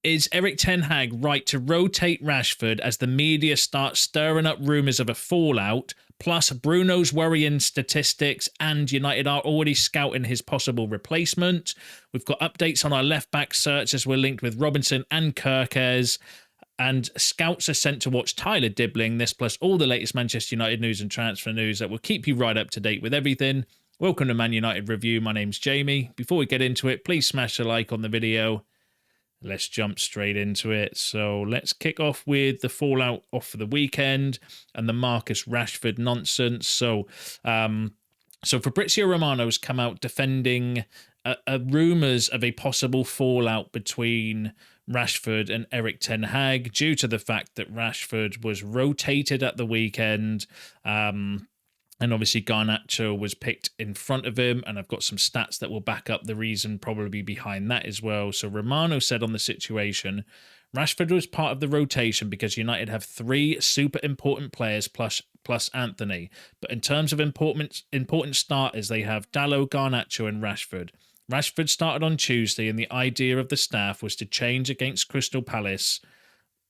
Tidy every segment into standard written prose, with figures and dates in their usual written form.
Is Erik ten Hag right to rotate Rashford as the media starts stirring up rumours of a fallout, plus Bruno's worrying statistics, and United are already scouting his possible replacement? We've got updates on our left-back search as we're linked with Robinson and Kerkez, and scouts are sent to watch Tyler Dibling. This plus all the latest Manchester United news and transfer news that will keep you right up to date with everything. Welcome to Man United Review. My name's Jamie. Before we get into it, please smash a like on the video. Let's jump straight into it. So let's kick off with the fallout off of the weekend and the Marcus Rashford nonsense. So Fabrizio Romano's come out defending rumours of a possible fallout between Rashford and Erik ten Hag due to the fact that Rashford was rotated at the weekend. And obviously Garnacho was picked in front of him, and I've got some stats that will back up the reason probably behind that as well. So Romano said on the situation, Rashford was part of the rotation because United have 3 super important players plus Antonee. But in terms of important starters, they have Dalot, Garnacho and Rashford. Rashford started on Tuesday, and the idea of the staff was to change against Crystal Palace.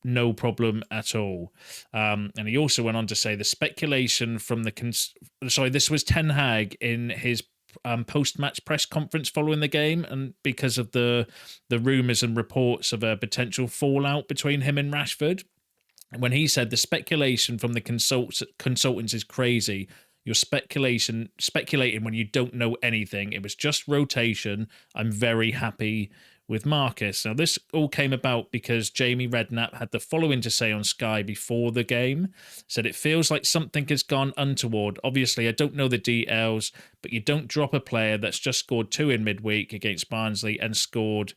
No problem at all. And he also went on to say the speculation from this was Ten Hag in his post-match press conference following the game, and because of the rumours and reports of a potential fallout between him and Rashford. And when he said the speculation from the consultants is crazy, you're speculating when you don't know anything. It was just rotation. I'm very happy with Marcus. Now, this all came about because Jamie Redknapp had the following to say on Sky before the game. Said, it feels like something has gone untoward. Obviously, I don't know the details, but you don't drop a player that's just scored 2 in midweek against Barnsley and scored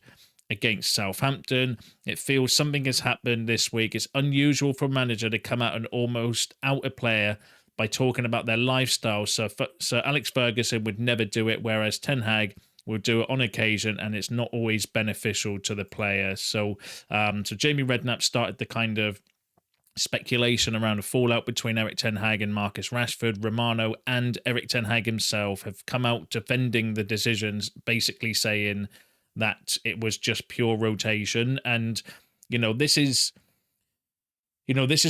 against Southampton. It feels something has happened this week. It's unusual for a manager to come out and almost out a player by talking about their lifestyle. So Alex Ferguson would never do it, whereas Ten Hag will do it on occasion, and it's not always beneficial to the player. So Jamie Redknapp started the kind of speculation around a fallout between Erik ten Hag and Marcus Rashford. Romano and Erik ten Hag himself have come out defending the decisions, basically saying that it was just pure rotation. And, this is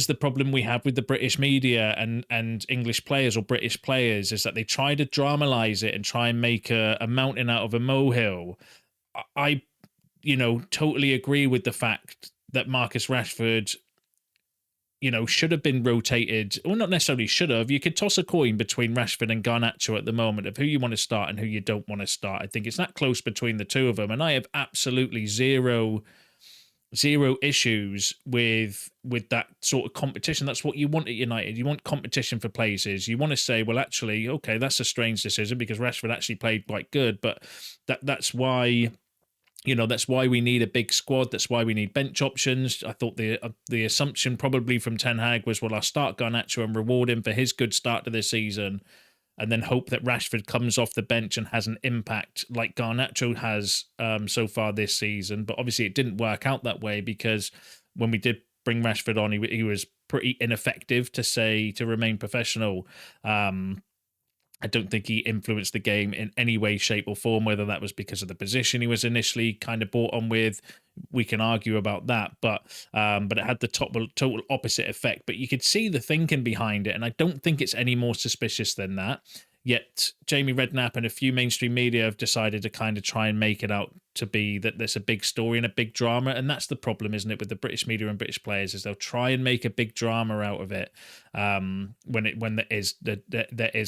the problem we have with the British media and English players or British players, is that they try to dramatize it and try and make a mountain out of a molehill. I totally agree with the fact that Marcus Rashford, should have been rotated. Well, not necessarily should have. You could toss a coin between Rashford and Garnacho at the moment of who you want to start and who you don't want to start. I think it's that close between the two of them. And I have absolutely zero issues with that sort of competition. That's what you want at United. You want competition for places. You want to say, well, actually, okay, that's a strange decision because Rashford actually played quite good, but that's why we need a big squad. That's why we need bench options. I thought the assumption probably from Ten Hag was, well, I'll start Garnacho and reward him for his good start to the season, and then hope that Rashford comes off the bench and has an impact like Garnacho has so far this season. But obviously it didn't work out that way, because when we did bring Rashford on, he was pretty ineffective, to remain professional. I don't think he influenced the game in any way, shape or form, whether that was because of the position he was initially kind of brought on with. We can argue about that, but it had the total opposite effect. But you could see the thinking behind it, and I don't think it's any more suspicious than that. Yet Jamie Redknapp and a few mainstream media have decided to kind of try and make it out to be that there's a big story and a big drama. And that's the problem, isn't it, with the British media and British players, is they'll try and make a big drama out of it when there is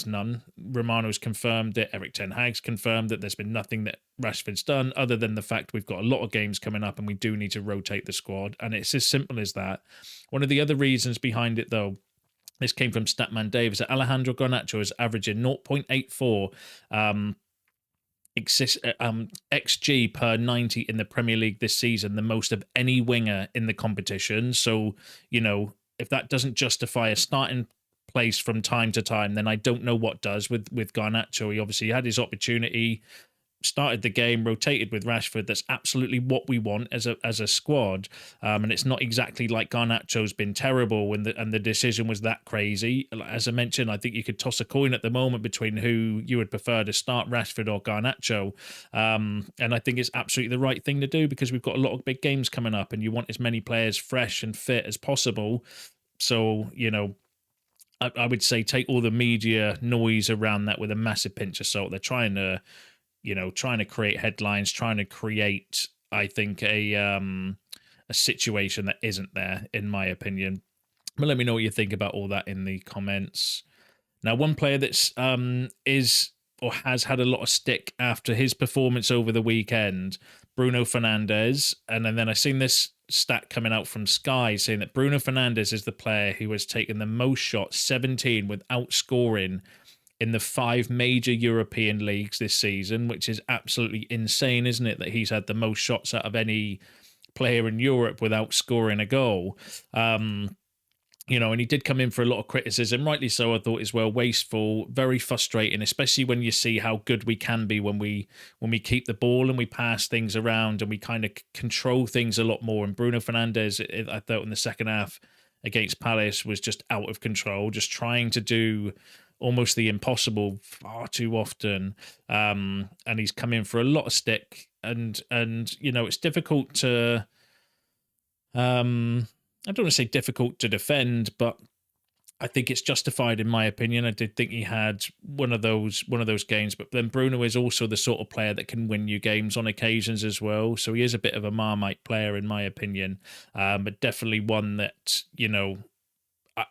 none. Romano's confirmed it. Erik ten Hag's confirmed that there's been nothing that Rashford's done other than the fact we've got a lot of games coming up and we do need to rotate the squad. And it's as simple as that. One of the other reasons behind it, though, this came from Statman Davis, that Alejandro Garnacho is averaging 0.84 XG per 90 in the Premier League this season, the most of any winger in the competition. So, if that doesn't justify a starting place from time to time, then I don't know what does with Garnacho. He obviously had his opportunity started the game, rotated with Rashford. That's absolutely what we want as a squad. And it's not exactly like Garnacho's been terrible and the decision was that crazy. As I mentioned, I think you could toss a coin at the moment between who you would prefer to start, Rashford or Garnacho. And I think it's absolutely the right thing to do because we've got a lot of big games coming up and you want as many players fresh and fit as possible. So, I would say take all the media noise around that with a massive pinch of salt. They're trying to create headlines, trying to create, I think, a situation that isn't there, in my opinion. But let me know what you think about all that in the comments. Now, one player that's is or has had a lot of stick after his performance over the weekend, Bruno Fernandes, and then I seen this stat coming out from Sky saying that Bruno Fernandes is the player who has taken the most shots, 17, without scoring in the 5 major European leagues this season, which is absolutely insane, isn't it? That he's had the most shots out of any player in Europe without scoring a goal. And he did come in for a lot of criticism, rightly so, I thought, as well. Wasteful, very frustrating, especially when you see how good we can be when we keep the ball and we pass things around and we kind of control things a lot more. And Bruno Fernandes, I thought in the second half against Palace, was just out of control, just trying to do almost the impossible far too often. And he's come in for a lot of stick. And it's difficult to... I don't want to say difficult to defend, but I think it's justified in my opinion. I did think he had one of those games, but then Bruno is also the sort of player that can win you games on occasions as well. So he is a bit of a Marmite player in my opinion, but definitely one that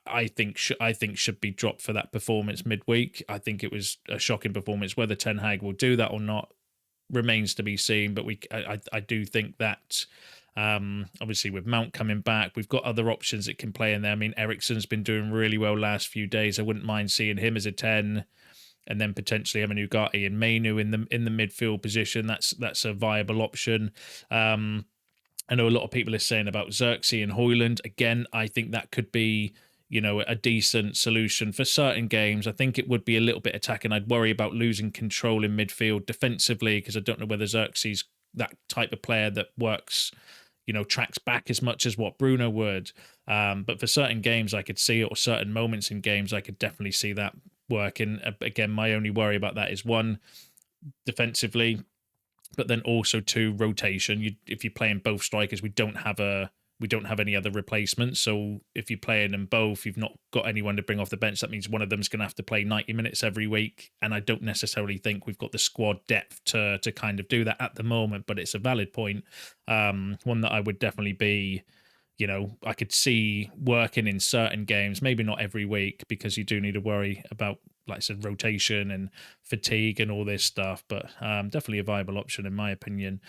I think should be dropped for that performance midweek. I think it was a shocking performance. Whether Ten Hag will do that or not remains to be seen. But I do think that. Obviously with Mount coming back, we've got other options that can play in there. I mean, Eriksen's been doing really well last few days. I wouldn't mind seeing him as a 10 and then potentially having Ugarte and Mainu in the midfield position. That's a viable option. I know a lot of people are saying about Xerxes and Højlund. Again, I think that could be a decent solution for certain games. I think it would be a little bit attacking. I'd worry about losing control in midfield defensively because I don't know whether Xerxes that type of player that works tracks back as much as what Bruno would. But for certain games, I could see it, or certain moments in games, I could definitely see that working. Again, my only worry about that is 1, defensively, but then also 2, rotation. If you're playing both strikers, we don't have any other replacements. So if you're playing them both, you've not got anyone to bring off the bench. That means one of them's going to have to play 90 minutes every week. And I don't necessarily think we've got the squad depth to kind of do that at the moment, but it's a valid point. One that I would definitely be, I could see working in certain games, maybe not every week, because you do need to worry about, like I said, rotation and fatigue and all this stuff, but definitely a viable option in my opinion.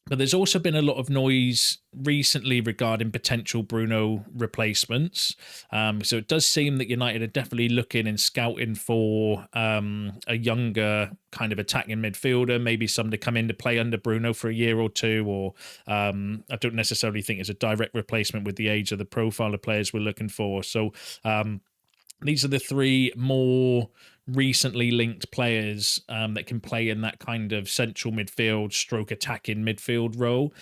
But there's also been a lot of noise recently regarding potential Bruno replacements. So it does seem that United are definitely looking and scouting for a younger kind of attacking midfielder, maybe someone to come in to play under Bruno for a year or two, or I don't necessarily think it's a direct replacement with the age of the profile of players we're looking for. So these are the 3 more recently linked players that can play in that kind of central midfield stroke attacking midfield role.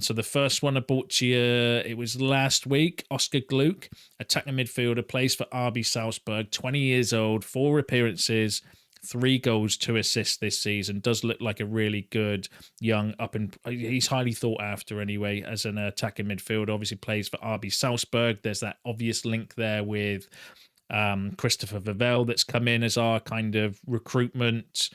So the first one I brought to you, it was last week, Oscar Gluck, attacking midfielder, plays for RB Salzburg, 20 years old, 4 appearances, 3 goals, 2 assists this season. Does look like a really good young he's highly thought after anyway as an attacking midfielder. Obviously plays for RB Salzburg. There's that obvious link there with Christopher Vivell that's come in as our kind of recruitment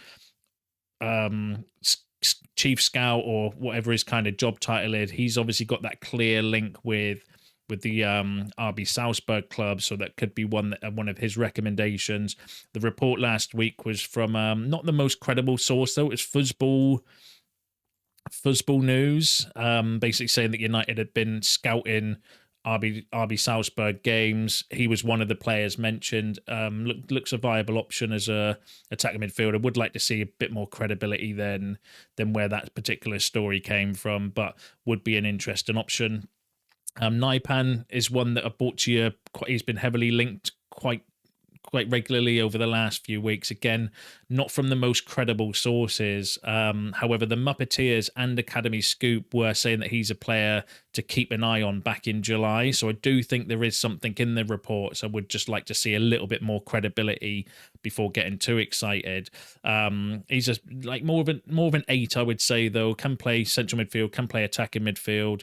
chief scout or whatever his kind of job title is. He's obviously got that clear link with the RB Salzburg club, so that could be one of his recommendations. The report last week was from not the most credible source though. It's Fuzzball News, basically saying that United had been scouting RB Salzburg games. He was one of the players mentioned. Looks a viable option as a attacking midfielder. Would like to see a bit more credibility than where that particular story came from, but would be an interesting option. Naipan is one that I brought to you. He's been heavily linked quite quite regularly over the last few weeks. Again, not from the most credible sources. However, the Muppeteers and Academy Scoop were saying that he's a player to keep an eye on back in July. So I do think there is something in the reports. I would just like to see a little bit more credibility before getting too excited. He's just like more of an 8, I would say, though. Can play central midfield, can play attacking midfield.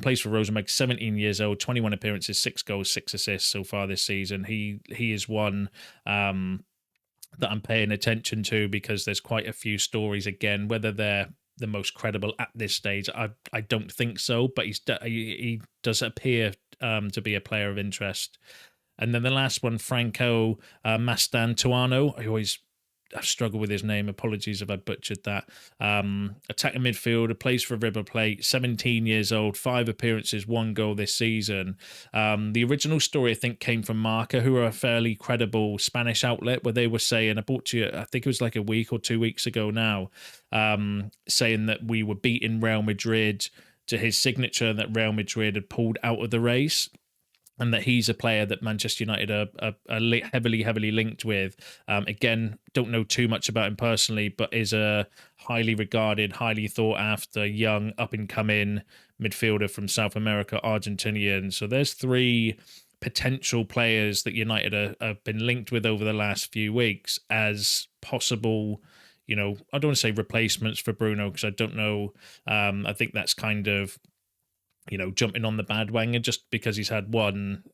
Plays for Rosenborg, 17 years old, 21 appearances, 6 goals, 6 assists so far this season. He is one that I'm paying attention to because there's quite a few stories. Again, whether they're the most credible at this stage, I don't think so, but he does appear to be a player of interest. And then the last one, Franco Mastantuono. I've struggled with his name. Apologies if I butchered that. Attacking midfielder, plays for River Plate, 17 years old, 5 appearances, 1 goal this season. The original story, I think, came from Marca, who are a fairly credible Spanish outlet, where they were saying, I think it was like a week or 2 weeks ago now, saying that we were beating Real Madrid to his signature, and that Real Madrid had pulled out of the race, and that he's a player that Manchester United are heavily linked with. Again, don't know too much about him personally, but is a highly regarded, highly sought after, young, up-and-coming midfielder from South America, Argentinian. So there's 3 potential players that United have been linked with over the last few weeks as possible, I don't want to say replacements for Bruno, because I don't know. I think that's kind of, jumping on the bandwagon just because he's had one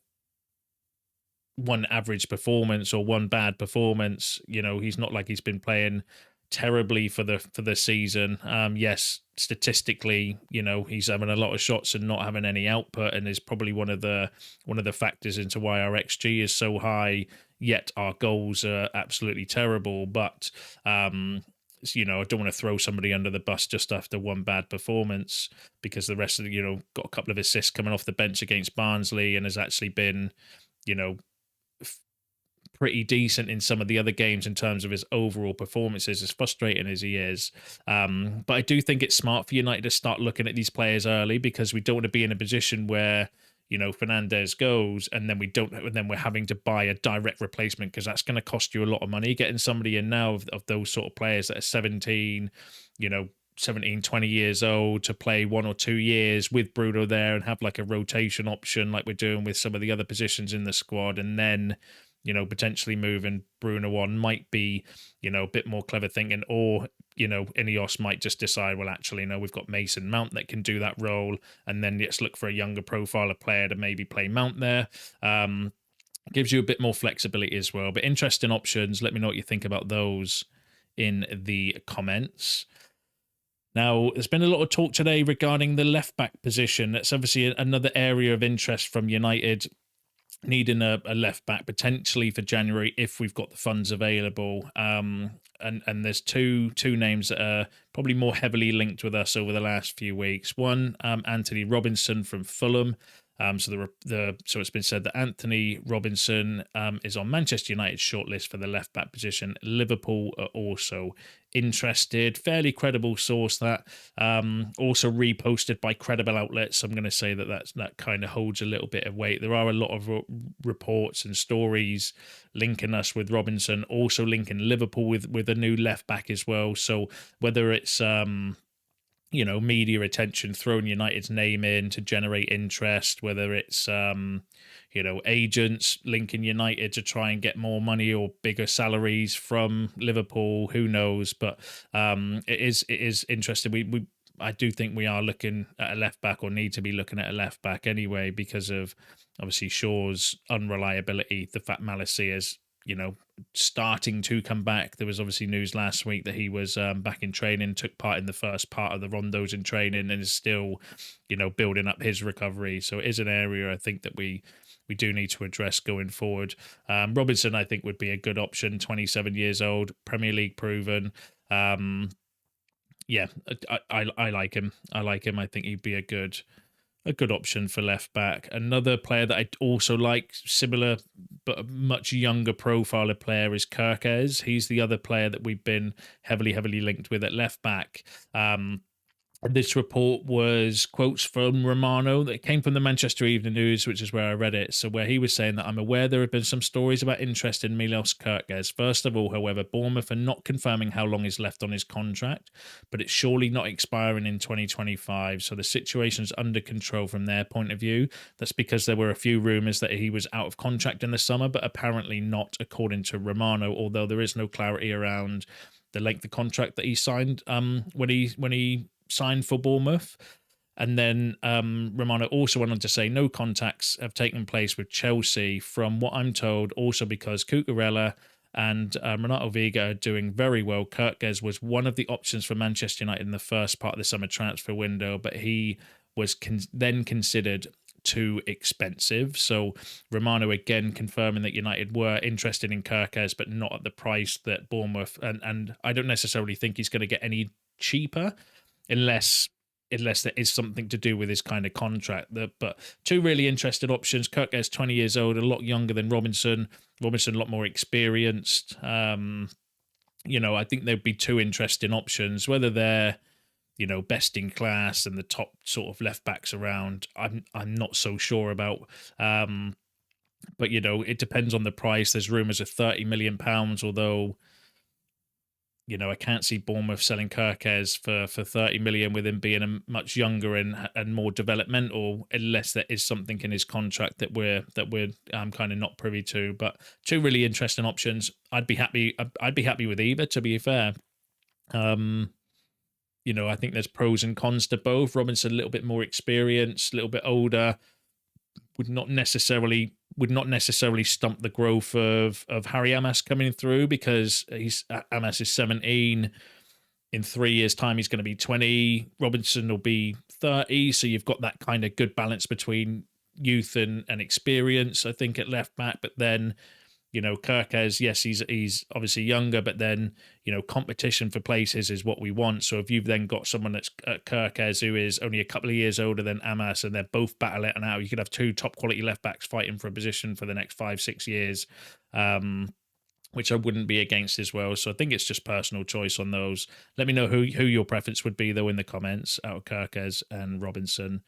average performance or one bad performance. He's not like he's been playing terribly for the season. Yes, statistically, he's having a lot of shots and not having any output, and is probably one of the factors into why our XG is so high. Yet our goals are absolutely terrible. But I don't want to throw somebody under the bus just after one bad performance, because the rest of got a couple of assists coming off the bench against Barnsley, and has actually been, pretty decent in some of the other games in terms of his overall performances, as frustrating as he is. But I do think it's smart for United to start looking at these players early, because we don't want to be in a position where Fernandes goes and then we're having to buy a direct replacement, because that's going to cost you a lot of money. Getting somebody in now of those sort of players that are 17, 20 years old, to play 1 or 2 years with Bruno there and have like a rotation option like we're doing with some of the other positions in the squad, and then potentially moving Bruno on might be, a bit more clever thinking. Or, Ineos might just decide, well, actually, no, we've got Mason Mount that can do that role, and then let's look for a younger profile of player to maybe play Mount there. Gives you a bit more flexibility as well. But interesting options. Let me know what you think about those in the comments. Now, there's been a lot of talk today regarding the left-back position. That's obviously another area of interest from United, needing a left back potentially for January if we've got the funds available. And there's two names that are probably more heavily linked with us over the last few weeks. One, Antonee Robinson from Fulham. So it's been said that Antonee Robinson is on Manchester United's shortlist for the left back position. Liverpool are also interested. Fairly credible source that. Also reposted by credible outlets. So I'm going to say that kind of holds a little bit of weight. There are a lot of reports and stories linking us with Robinson, also linking Liverpool with a new left back as well. So whether it's media attention, throwing United's name in to generate interest, whether it's, agents linking United to try and get more money or bigger salaries from Liverpool, who knows? But it is interesting. I do think we are looking at a left back, or need to be looking at a left back anyway, because of obviously Shaw's unreliability, the fact Malacia is, starting to come back. There was obviously news last week that he was back in training, took part in the first part of the rondos in training, and is still, building up his recovery. So it is an area I think that we do need to address going forward. Robinson, I think, would be a good option. 27 years old, Premier League proven. Yeah, I like him. I think he'd be a good option for left back. Another player that I also like, similar but a much younger profile of player, is Kerkez. He's the other player that we've been heavily linked with at left back. This report was quotes from Romano that came from the Manchester Evening News, which is where I read it. So where he was saying that I'm aware there have been some stories about interest in Milos Kerkez. First of all, however, Bournemouth are not confirming how long is left on his contract, but it's surely not expiring in 2025. So the situation's under control from their point of view. That's because there were a few rumours that he was out of contract in the summer, but apparently not, according to Romano, although there is no clarity around the length of contract that he signed when he signed for Bournemouth. And then Romano also went on to say no contacts have taken place with Chelsea, from what I'm told, also because Cucurella and Renato Viga are doing very well. Kerkez was one of the options for Manchester United in the first part of the summer transfer window, but he was then considered too expensive. So Romano again confirming that United were interested in Kerkez, but not at the price that Bournemouth, and I don't necessarily think he's going to get any cheaper unless there is something to do with his kind of contract. But two really interested options. Kerkez, 20 years old, a lot younger than Robinson. Robinson, a lot more experienced. I think there'd be two interesting options. Whether they're, best in class and the top sort of left backs around, I'm not so sure about. But it depends on the price. There's rumours of £30 million, although I can't see Bournemouth selling Kerkez for 30 million with him being a much younger and more developmental, unless there is something in his contract that we're kind of not privy to. But two really interesting options. I'd be happy with either, to be fair. I think there's pros and cons to both. Robinson a little bit more experienced, a little bit older, would not necessarily stump the growth of Harry Amas coming through, because Amas is 17. In 3 years' time, he's going to be 20. Robinson will be 30. So you've got that kind of good balance between youth and experience, I think, at left back. But then, Kerkez, yes, he's obviously younger, but then, competition for places is what we want. So if you've then got someone that's at Kerkez who is only a couple of years older than Amas, and they're both battling it out, you could have two top quality left backs fighting for a position for the next 5-6 years, which I wouldn't be against as well. So I think it's just personal choice on those. Let me know who your preference would be, though, in the comments, out of Kerkez and Robinson.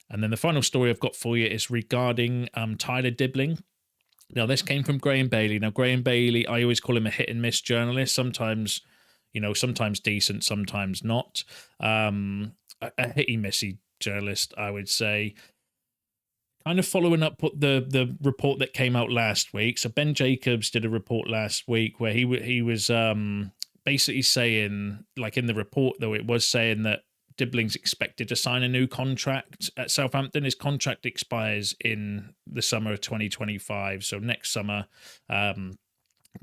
And then the final story I've got for you is regarding Tyler Dibling. Now, this came from Graham Bailey. Now, Graham Bailey, I always call him a hit and miss journalist. Sometimes, sometimes decent, sometimes not. A hitty missy journalist, I would say. Kind of following up the report that came out last week. So Ben Jacobs did a report last week where he was basically saying, like in the report though, it was saying that Dibling's expected to sign a new contract at Southampton. His contract expires in the summer of 2025. So next summer,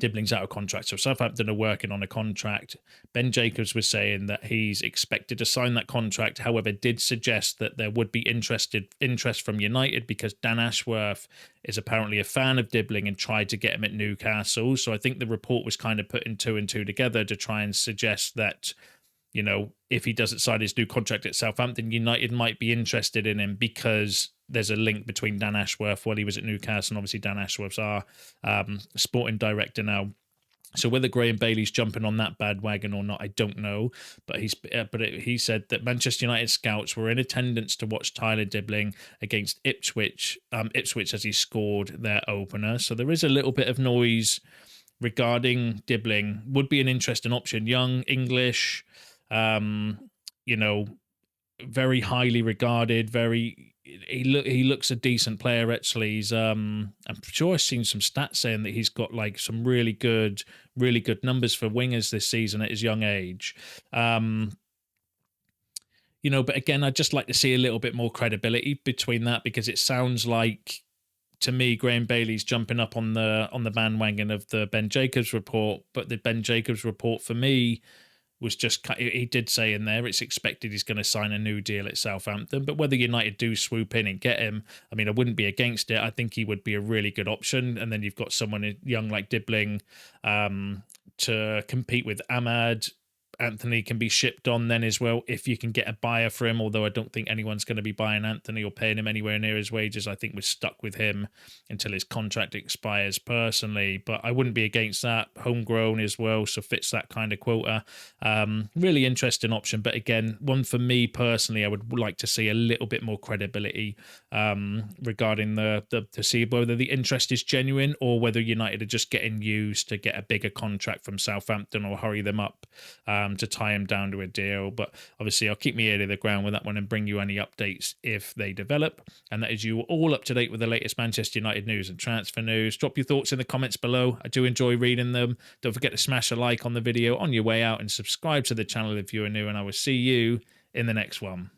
Dibling's out of contract. So Southampton are working on a contract. Ben Jacobs was saying that he's expected to sign that contract, however, did suggest that there would be interest from United, because Dan Ashworth is apparently a fan of Dibling and tried to get him at Newcastle. So I think the report was kind of putting two and two together to try and suggest that, if he doesn't sign his new contract at Southampton, United might be interested in him, because there's a link between Dan Ashworth while he was at Newcastle, and obviously Dan Ashworth's our sporting director now. So whether Graham Bailey's jumping on that bandwagon or not, I don't know. But he said that Manchester United scouts were in attendance to watch Tyler Dibling against Ipswich as he scored their opener. So there is a little bit of noise regarding Dibling. Would be an interesting option. Young, English, very highly regarded, he looks a decent player, actually. He's I'm sure I've seen some stats saying that he's got like some really good numbers for wingers this season at his young age. But again, I'd just like to see a little bit more credibility between that, because it sounds like, to me, Graham Bailey's jumping up on the bandwagon of the Ben Jacobs report, but the Ben Jacobs report for me was just, he did say in there it's expected he's going to sign a new deal at Southampton. But whether United do swoop in and get him, I mean, I wouldn't be against it. I think he would be a really good option. And then you've got someone young like Dibling to compete with Ahmad. Antonee can be shipped on then as well if you can get a buyer for him, although I don't think anyone's going to be buying Antonee or paying him anywhere near his wages. I think we're stuck with him until his contract expires personally, but I wouldn't be against that. Homegrown as well, so fits that kind of quota. Really interesting option, but again, one for me personally, I would like to see a little bit more credibility regarding to see whether the interest is genuine or whether United are just getting used to get a bigger contract from Southampton or hurry them up to tie him down to a deal. But obviously I'll keep my ear to the ground with that one and bring you any updates if they develop. And that is you all up to date with the latest Manchester United news and transfer news. Drop your thoughts in the comments below. I do enjoy reading them. Don't forget to smash a like on the video on your way out and subscribe to the channel if you are new, and I will see you in the next one.